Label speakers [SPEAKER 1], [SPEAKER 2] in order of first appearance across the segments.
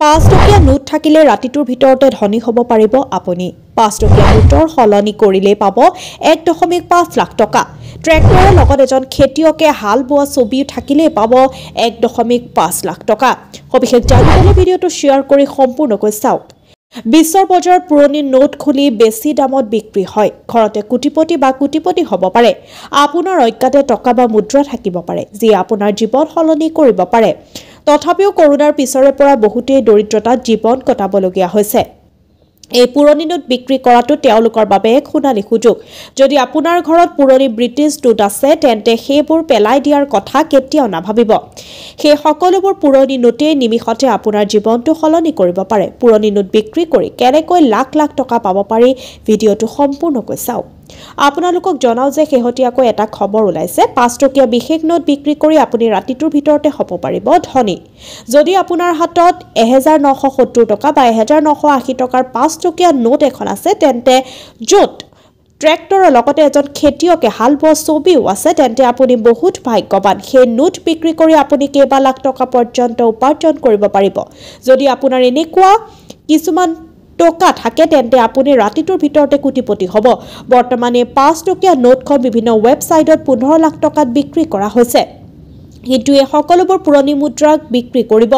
[SPEAKER 1] 5 টকীয়া নোট থাকিলে ৰাতিটোৰ ভিতৰতে ধনী হ'ব পাৰিব আপুনি 5 টকীয়া নোটৰ সলনি কৰিলে পাব 1.5 লাখ টকা ট্ৰেক্টৰৰ লগত এজন খেতিয়কে হাল বোৱা ছবি থাকিলে পাব 1.5 লাখ টকা সবিশেষ জানিবলৈ ভিডিঅটো শেয়াৰ কৰি সম্পূৰ্ণকৈ চাওক বিশ্বৰ বজাৰত পুৰণি নোট খুলি বেছি দামত বিক্ৰী হয় ঘৰতে কোটিপতি হ'ব পাৰে আপোনাৰ অজ্ঞাতে টকা বা মুদ্ৰা থাকিব পাৰে যি আপোনাৰ জীৱন সলনি কৰিব পাৰে তথাপিও কৰোনাৰ পিছৰে পৰা বহুতেই দৰিদ্ৰতাত জীৱন কটাবলগীয়া হৈছে এই পুৰণি নোট বিক্ৰী কৰাটো তেওঁলোকৰ বাবে এক সোণালী সুযোগ যদি আপোনাৰ ঘৰত পুৰণি ব্ৰিটিছ নোট আছে তেন্তে সেইবোৰ পেলাই দিয়াৰ কথা কেতিয়াও নাভাবিব সেই সকলোবোৰ পুৰণি নোটে নিমিষতে আপোনাৰ জীৱনটো সলনি কৰিব পাৰে পুৰণি নোট বিক্ৰী কৰি কেনেকৈ লাখ লাখ টকা পাব পাৰি ভিডিঅটো সম্পূৰ্ণকৈ চাওক আপোনালোকক জনাও যে শেহতীয়াকৈ এটা খবৰ ওলাইছে 5 টকীয়া বিশেষ নোট বিক্ৰী কৰি আপুনি ৰাতিটোৰ ভিতৰতে হ'ব পাৰিব ধনী যদি আপোনাৰ হাতত 1970 টকা বা 1980 টকাৰ 5 টকীয়া নোট এখন আছে তেন্তে য'ত ট্ৰেক্টৰৰ লগতে এজন খেতিয়কে হাল বোৱা ছবিও আছে তেন্তে আপুনি বহুত ভাগ্যৱান সেই নোট বিক্ৰী কৰি আপুনি কেইবা লাখ টকা পৰ্যন্ত উপাৰ্জন কৰিব পাৰিব যদি আপোনাৰ এনেকুৱা কিছুমান টকা থাকে তেন্তে আপুনি ৰাতিটোৰ ভিতৰতে কোটিপতি হ'ব বৰ্তমানে 5 টকীয়া নোটখন বিভিন্ন ৱেবছাইটত 15 লাখ টকাত বিক্ৰী কৰা হৈছে কিন্তু এই সকলোবোৰ পুৰণি মুদ্ৰা বিক্ৰী কৰিব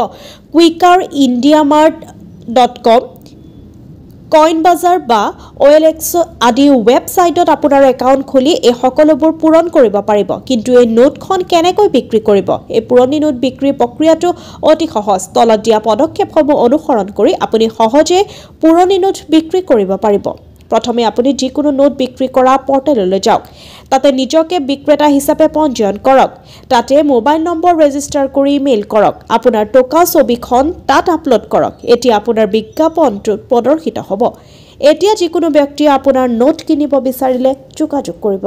[SPEAKER 1] quickenindiamart.com কইনবাজাৰ বা OLX আদি ৱেবছাইটত আপোনাৰ একাউণ্ট খুলি এই সকলোবোৰ পূৰণ কৰিব পাৰিব কিন্তু এই নোটখন কেনেকৈ বিক্ৰী কৰিব এই পুৰণি নোট বিক্ৰী প্ৰক্ৰিয়াটো অতি সহজ তলত দিয়া পদক্ষেপসমূহ অনুসৰণ কৰি আপুনি সহজে পুৰণি নোট বিক্ৰী কৰিব পাৰিব প্ৰথমে আপুনি যিকোনো নোট বিক্ৰী কৰা পৰ্টেললৈ যাওক তাতে নিজকে বিক্ৰেতা হিচাপে পঞ্জীয়ন কৰক তাতে মোবাইল নম্বৰ ৰেজিষ্টাৰ কৰি ইমেইল কৰক আপোনাৰ টকা ছবিখন তাত আপলোড কৰক এতিয়া আপোনাৰ বিজ্ঞাপনটো প্ৰদৰ্শিত হ'ব এতিয়া যিকোনো ব্যক্তিয়ে আপোনাৰ নোট কিনিব বিচাৰিলে যোগাযোগ কৰিব